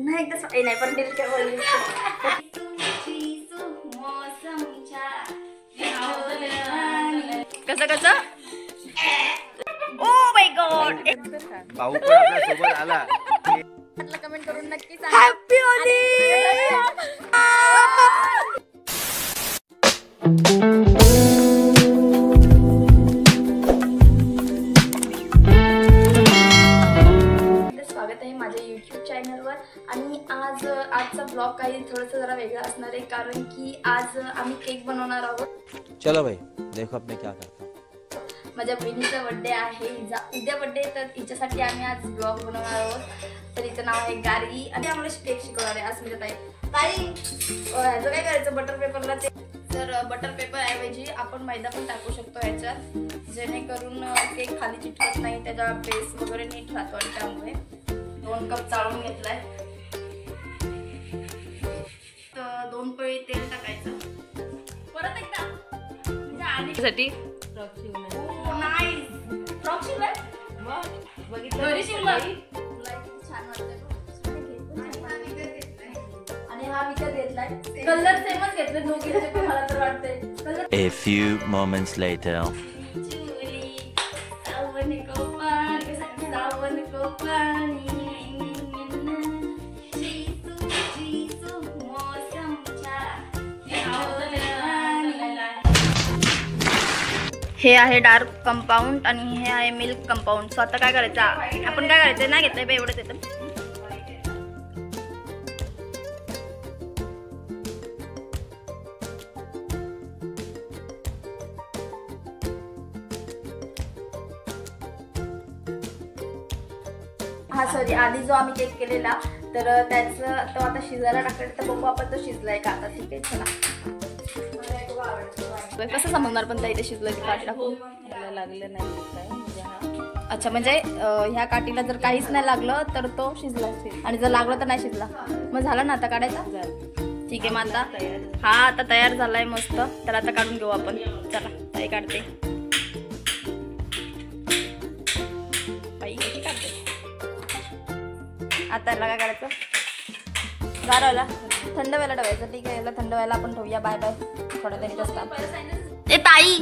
पुन्हा एकदा नाही पण डिलीट कर बोलली. कसं कसं ओ माय गॉड भाऊ पण आपल्या सोबत आला. कमेंट करून नक्की सांगा. Happy Holy. स्वागत आहे माझ्या YouTube चॅनलवर. आणि आजचा ब्लॉग काही थोडंसं जरा वेगळा असणार आहे कारण की आज आम्ही केक बनवणार आहोत. चलो भाई देखो अपने क्या करता. माझ्या बहिणीचा बर्थडे आहे, उद्या बर्थडे, तर तिच्यासाठी आम्ही आज ब्लॉग बनवणार आहोत. तर तिचं नाव आहे गार्गी आणि आम्हाला केक शिकवणार आहे अस्मिता ताई. ह्याचं काय करायचं बटर पेपरला ते. तर बटर पेपर ऐवजी आपण मैदा पण टाकू शकतो ह्याच्यात, जेणेकरून केक खाली चिटकत नाही, त्याचा बेस वगैरे नीट राहतो. आणि त्यामुळे 2 कप चाळून घेतलाय. तर 2 पळी तेल टाकायचं. परत एकदा साठी आणि हा विकत घेतलाय. कलर सेमच घेतले दोघींचे पण मला तर वाटतंय. A few moments later. हे आहे डार्क कंपाऊंड आणि हे आहे मिल्क कंपाऊंड. सो आता काय करायचं, आपण काय करायचं नाही घेतलंय बे, एवढंच येतं. हा सॉरी, आधी जो आम्ही केक केलेला तर त्याचं तो आता शिजायला टाकायचं. तर बघू आपण तो शिजलाय का आता. ठीक आहे चला. कसं समजणार पण इथे शिजलं की काठी टाकून लागलं नाही. अच्छा म्हणजे ह्या काठीला जर काहीच नाही लागलं तर तो शिजला, आणि जर लागलं तर नाही शिजला. मग झालं ना आता काढायचा. ठीक आहे मग आता हा आता तयार झालाय मस्त. तर आता काढून घेऊ आपण. चला ताई काढते. आता याला काय करायचं, गार व्हायला थंड व्हायला ठेवायचं. ठीक आहे, याला थंड व्हायला आपण ठेवूया. Bye bye. थोडं तरी असतात. ए ताई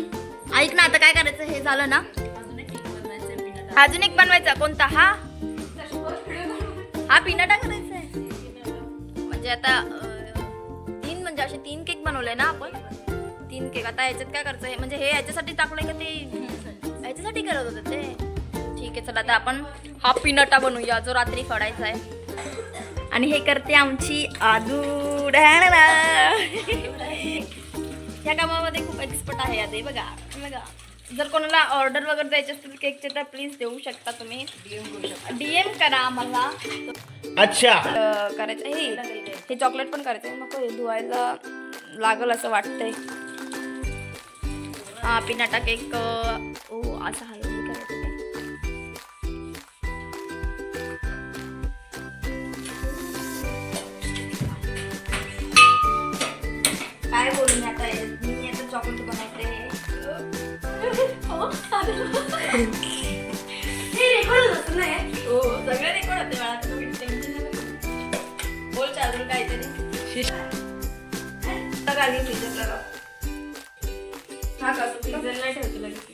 ऐक ना, आता काय करायचं, हे झालं ना, अजून एक बनवायचा. कोणता? हा पिनाटा करायचा आहे. म्हणजे आता 3 म्हणजे असे 3 केक बनवले ना आपण. 3 केक. आता याच्यात काय करायचं, म्हणजे हे याच्यासाठी टाकलंय का ते याच्यासाठी करत होतं ते. ठीक आहे चला आता आपण हा पिनटा बनवूया जो रात्री फोडायचा आहे. आणि हे करते आमची आदू. ह्या कामामध्ये खूप एक्सपर्ट आहे आता. बघा बघा, जर कोणाला ऑर्डर वगैरे द्यायचे असतील केकचे तर प्लीज देऊ शकता तुम्ही. DM करा आम्हाला. अच्छा करायचं हे चॉकलेट पण करायचं. नको हे धुवायला लागल असं वाटतंय. हा पिनाटा केक. ओ असं आहे करायचं. काय बोलून आता मी आता चॉकलेट बनवते. रेकॉर्ड होत नाही. हो सगळं रेकॉर्ड होते मला. तुम्ही टेन्शन नका. बोल चालू काहीतरी. गाडी फ्रीजरला लाव. हा का तू फ्रीजरला ठेवते लगेच.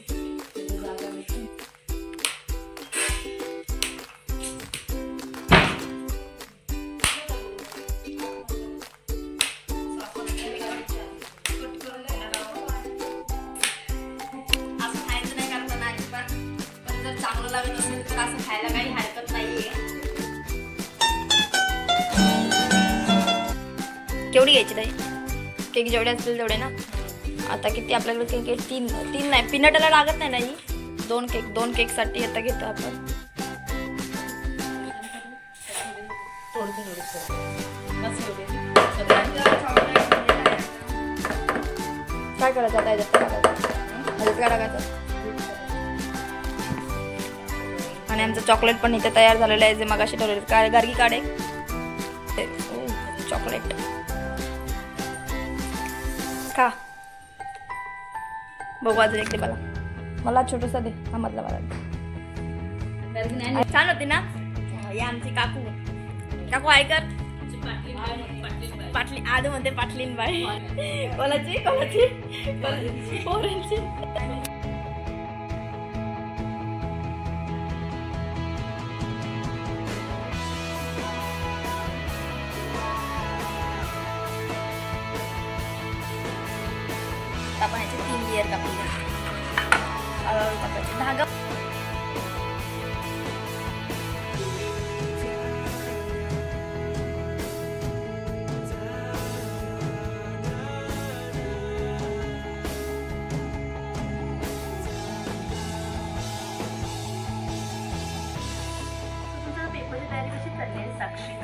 चांगलं लागत असेल तर असं खायला काही हरकत नाहीये. केवढी घ्यायची ताई? केक जेवढे असतील तेवढे ना. आता किती आपल्याकडे केक? 3 नाही. पिनटाला लागत नाही ना ही. 2 केकसाठी आता घेतो आपण. काय करायचं आता याच्यात? काय टाकायचं? आणि आमचं चॉकलेट पण इथे तयार झालेलं आहे जे मगाशी ठेवलेलं. काय गार्गी काढे चॉकलेट का बघू. अजून एक दे मला छोटूसा दे. हा मधला मला छान होती ना. या आमची काकू काकू काय कर पाटली आडू मध्ये पाटलीन बाई कोणाची पोरांची आपण याचे 3 लेअर कापूया धागा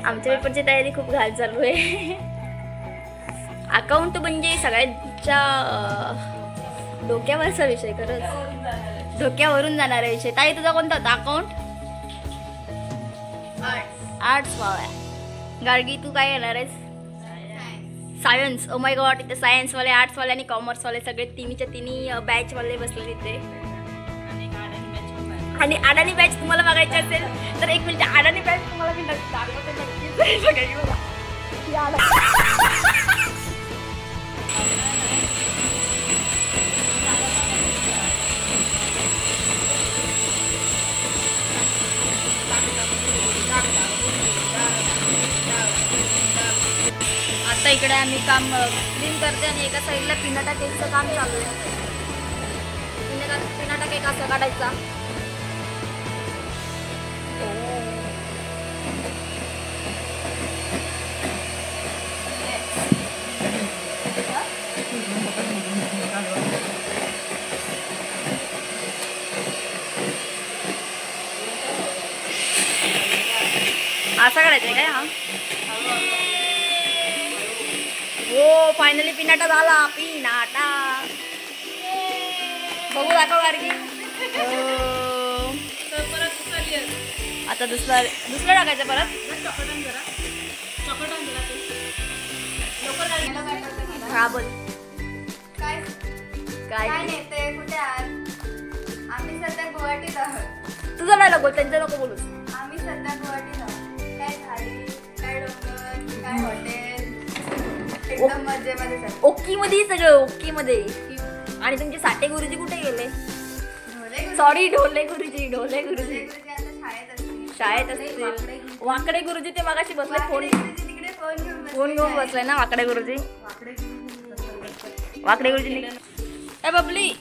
आमच्या पेपरची तयारी खूप घाल चालू आहे. अकाउंट म्हणजे सगळ्यांच्या डोक्यावरचा विषय खरंच डोक्यावरून जाणारा विषय. ताई तुझा कोणता होता अकाउंट? आर्ट्स. वावा गार्गी तू काय येणार आहेस? सायन्स. ओ माय गॉड इथे सायन्सवाले आर्ट्सवाले आणि कॉमर्सवाले सगळे तिन्ही बॅचवाले बसले तिथे. आणि अडाणी बॅच तुम्हाला बघायची असेल तर 1 मिनिट अडाणी बॅच तुम्हाला मी दाखवते नक्कीच. आता इकडे आम्ही काम क्लीन करते आणि एका साईडला पिनाटा केकचं काम चालू आहे. पिनाटा केक असा काढायचा. असा काढायचा काय? हा हो फायनली पिनाटा झाला. पिनाटा बघू दाखव गार्गी. आता दुसरं टाकायचं परत. हा बोल काय काय नेते कुठे आहात? आम्ही सध्या गुवाहाटीत आहोत. तुझं नाही नको त्यांचं नको बोलूस. आम्ही सध्या गुवाहाटीत आहोत. काय झाडी, काय डोंगर, काय हॉटेल, एकदम मजेमध्ये सर. ओकी मध्ये सगळं ओकी मध्ये. आणि तुमचे साठे गुरुजी कुठे गेले? सॉरी ढोले गुरुजी. आता शाळेत असतील. वाकडे गुरुजी ते मगाशी बसले फोन तिकडे फोन घेऊन बसले ना वाकडे गुरुजी. वाकडे गुरुजी ए बबली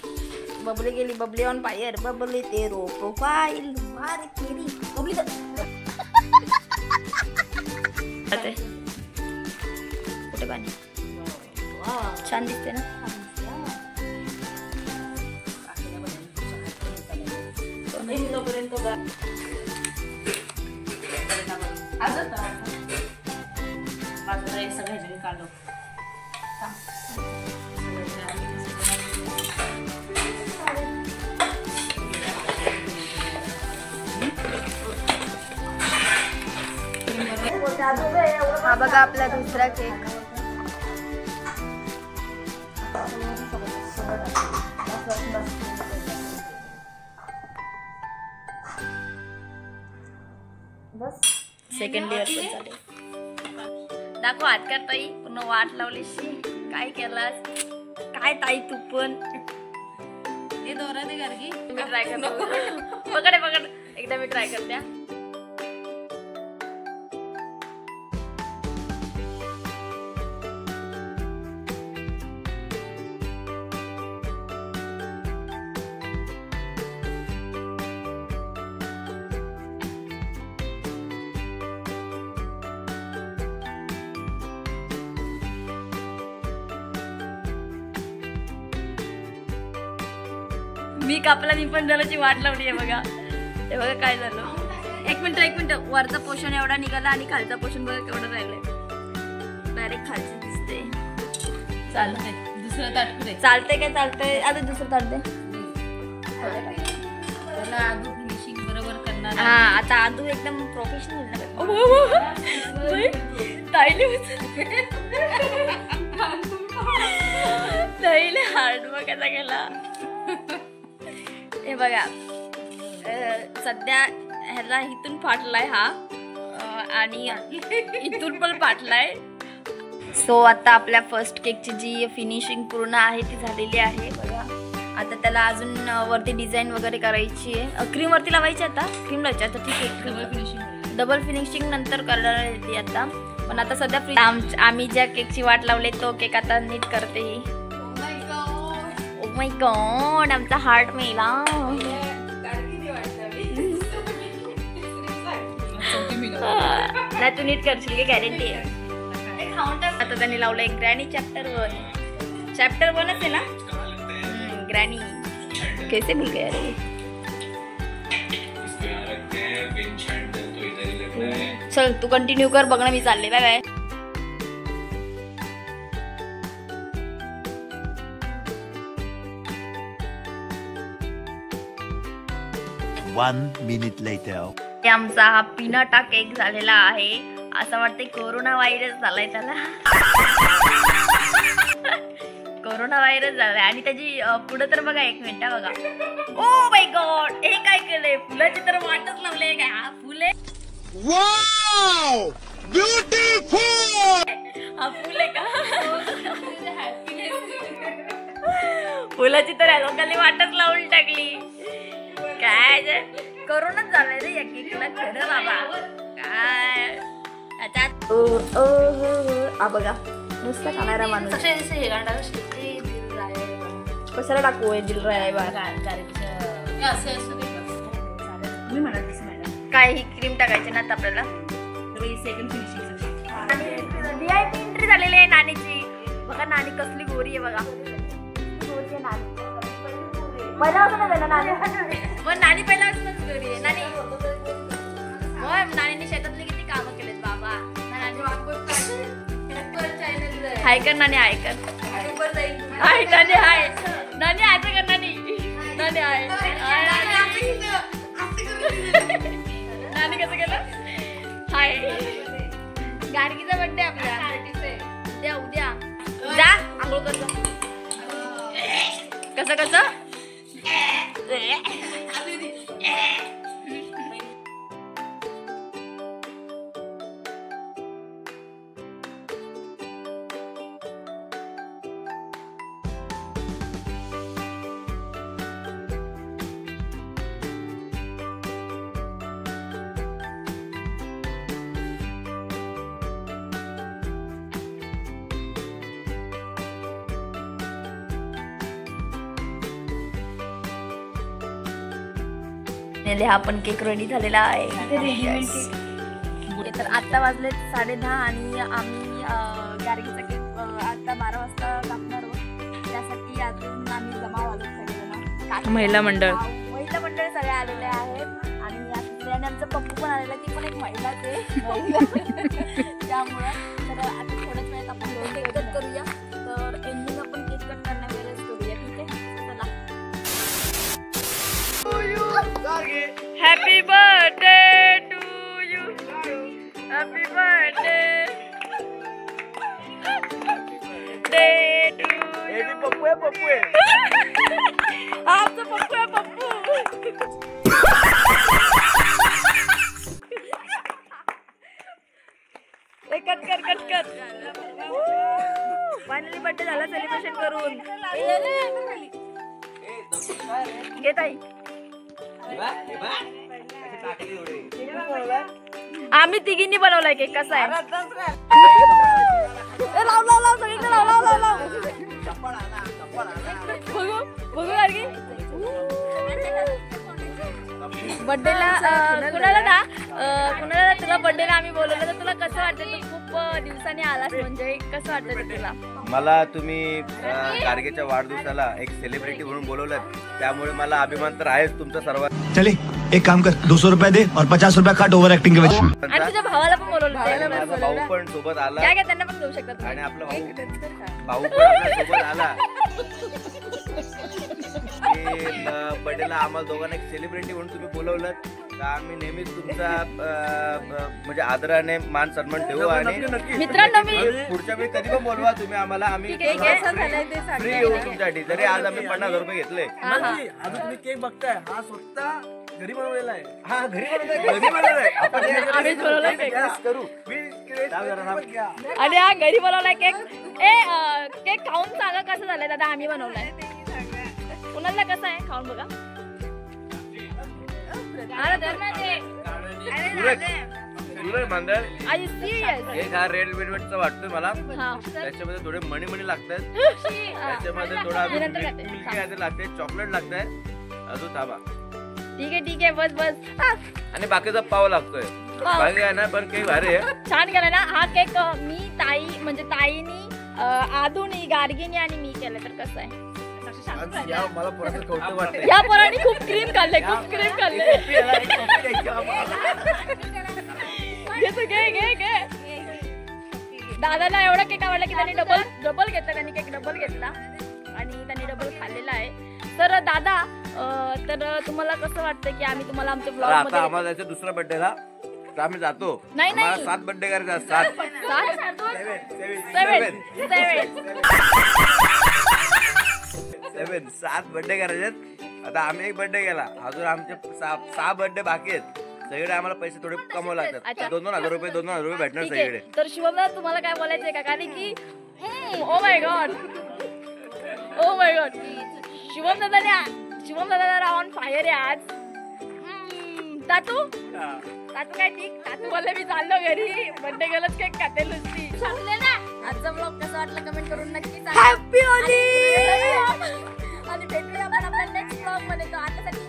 बबली गेली. Babli on fire. बबली तेरो प्रोफाइल मार तेरी बबली कुठे पाणी छान दिसते ना. हा बघा आपला दुसरा केक. सेकंड इयर पण झाले. दाखव हात कर ताई. पूर्ण वाट लावलीशी. काय केलास काय ताई तू पण? हे दोरा दे गार्गी. मी ट्राय करतो. पकड एकदा मी ट्राय करते. मी कापला मी पण झाल्याची वाट लावली आहे बघा. हे बघा काय झालं. एक मिनिट वरचा पोर्शन एवढा निघाला आणि खालचा पोर्शन बघा केवढं राहिलंय. डायरेक्ट खालची दिसते. चालतंय दुसरं ताट पुढे चालतंय काय? चालतंय. आता दुसरं ताट दे. त्याला आदू फिनिशिंग बरोबर करणार. हा आता आदू एकदम प्रोफेशनल ताईले हार्ड बघायचा गेला. हे बघा सध्या ह्याला इथून फाटलाय हा आणि इथून पण फाटलाय. सो आता आपल्या फर्स्ट केकची जी फिनिशिंग पूर्ण आहे ती झालेली आहे बघा. आता त्याला अजून वरती डिझाईन वगैरे करायची आहे. क्रीम वरती लावायची आता. क्रीम लावायची आता. ठीक आहे, डबल फिनिशिंग नंतर करणार येते आता. पण आता सध्या आम्ही ज्या केकची वाट लावली तो केक आता नीट करते ही. ओ माय गॉड, आमचा हार्ट मेला. नाही तू नीट करशील की गॅरंटी आहे. आता त्यांनी लावलं एक ग्रॅनी चॅप्टर 1. चॅप्टर 1च आहे ना. ग्रॅनी कैसे मिल गया रे. चल तू कंटिन्यू कर. बघ ना मी चालले. Bye bye. One minute later. आमचा हा पिनटा केक झालेला आहे. असं वाटतंय कोरोना व्हायरस झालाय त्याला. कोरोना व्हायरस झालाय. आणि त्याची पुढे तर बघा. एक मिनिट बघा. ओ माय गॉड, हे काय केलंय. फुलाची तर वाटच लावले काय. हा फुले. Wow, beautiful. हा फुल आहे का. फुलाची तर या लोकांनी वाटच लावून टाकली. काय करोनाच झालंय रे या केकला. खरं बाबा काय बघा. नुसतं खाणारा माणूस. कशाला टाकू दिल राय काय. ही क्रीम टाकायची ना आता आपल्याला. VIP एंट्री झालेली आहे नानीची. बघा नानी कसली गोरी आहे बघा. गोरी आहे नानी. पहिल्यापासूनच आहे ना नानी. मग नानी पहिल्यापासूनच गोरी आहे. नानी मग नानीने शेतातले किती कामं केलेत बाबा. हाय कर नानी. हाय कर. हाय नानी. हाय नानी. हाय कर नानी. नानी हाय. नानी कसं केलं. हाय. गार्गीचा बर्थडे आपल्या उद्या जा. आंघोळ कसं कसं. हा पण केक रेडी झालेला आहे. तर आता वाजले 10:30 आणि आम्ही गार्गीचा केक आता 12 वाजता कापणार आहोत. त्यासाठी अजून आम्ही जमा झालो सगळेजण. महिला मंडळ सगळे आलेले आहेत. आणि आमचं पप्पू पण आलेला. ती पण एक महिलाच आहे. त्यामुळं तर आता थोड्याच वेळात आपण केक कट करूया. तर एंडिंग आपण केक कट करण्यावेळेस करूया. ठीक आहे. Happy birthday to you. Happy birthday. Day to you. ये भी पप्पू है, पप्पू है. आपका पप्पू है पप्पू. कट. फायनली बर्थडे झाला सेलिब्रेशन करून. घे ताई. आम्ही तिघींनी बनवलाय केक. कसा आहे. लाव सगळीकडे लाव. बघू गार्गी. बर्थडेला कुणाला तुला बर्थडेला आम्ही बोलवलं तर तुला कसं वाटतं. तू खूप दिवसांनी आलास म्हणजे कसं वाटतं तुला. मला तुम्ही गार्गीच्या वाढदिवसाला एक सेलिब्रिटी म्हणून बोलवलं. त्यामुळे मला अभिमान तर आहेच तुमचा सर्व. चले एक काम कर 200 रुपये दे और 50 रुपये काट ओव्हर ऍक्टिंग के वजह. आणि तुझ्या भावाला पण बोलवलं. माझा भाऊ पण सोबत आला. काय त्यांना पण घेऊ शकतात. आणि आपला भाऊ पण आपल्या सोबत आला. बर्थडेला आम्हाला दोघांना एक सेलिब्रिटी म्हणून तुम्ही बोलवलं. तर आम्ही नेहमीच तुमचा म्हणजे आदराने मान सन्मान ठेवू. आणि मित्रांनो मी पुढच्या वेळी कधी पण बोलवा तुम्ही आम्हाला. आम्ही फ्री येऊ तुमच्यासाठी. जरी आज आम्ही 50,000 रुपये घेतले. आता तुम्ही केक बघताय. हा स्वतः घरी बनवलेला आहे. हा घरी बनवलेला आहे. आपण हे आम्हीच बनवला केक. करू. थांब जरा, थांब. आणि हा घरी बनवलाय केक. केक खाऊन सांगा कसं झालंय दादा. आम्ही बनवलाय. कुणाला कसं आहे खाऊन बघा. अरे धर ना ते. सुरेश मांदर आर यू सिरियस? केक हा रेड वेलवेटचा वाटतोय मला. हा. त्याच्यामध्ये थोडे मणी लागतात. त्याच्यामध्ये थोडा मी नंतर खाते. मिल्की काहीतरी लागते, चॉकलेट लागतंय, अजून ताबा ठीक आहे बस हा. आणि बाकीचा पाव लागतोय. बाकी आहे ना, पण केक भारी आहे. छान केलं ना हा केक. मी म्हणजे ताईनी आदूनी गार्गीनी आणि मी केलं तर कसं आहे? मला पोराचं कौतुक वाटतंय. या पोरांनी खूप क्रीम खाल्ले. घे. दादाला एवढा केक आवडला की त्यांनी डबल घेतला. त्यांनी केक डबल घेतला आणि त्यांनी डबल खाल्लेला आहे. तर दादा तर तुम्हाला कसं वाटतं की आम्ही तुम्हाला आमच्या ब्लॉग आता मध्ये आम्हाला जायचं दुसऱ्या बर्थडेला, तर आम्ही जातो. नाही. आम्हाला 7 बर्थडे करायचे असतात. 7 बर्थडे करायचे. आता आम्ही एक बर्थडे केला, अजून आमचे 6 बर्थडे बाकी आहेत. सगळे आम्हाला पैसे थोडे कमवावे लागतात. अच्छा. 2,000 रुपये भेटणार ठीक आहे. सगळे. तर शिवमला तुम्हाला काय बोलायचंय का? कारण की ओ माय गॉड शिवम दादा ऑन फायर आहे आज. तातू काय ठीक. तातू बोलले मी चाललो घरी. बर्थडे गेलच केक खाते नुसती. सांगले ना आजचा ब्लॉग कसा वाटला कमेंट करून नक्की सांगा. Happy Holy. आणि भेटूया आपण आपल्या नेक्स्ट ब्लॉग मध्ये. तो आतासाठी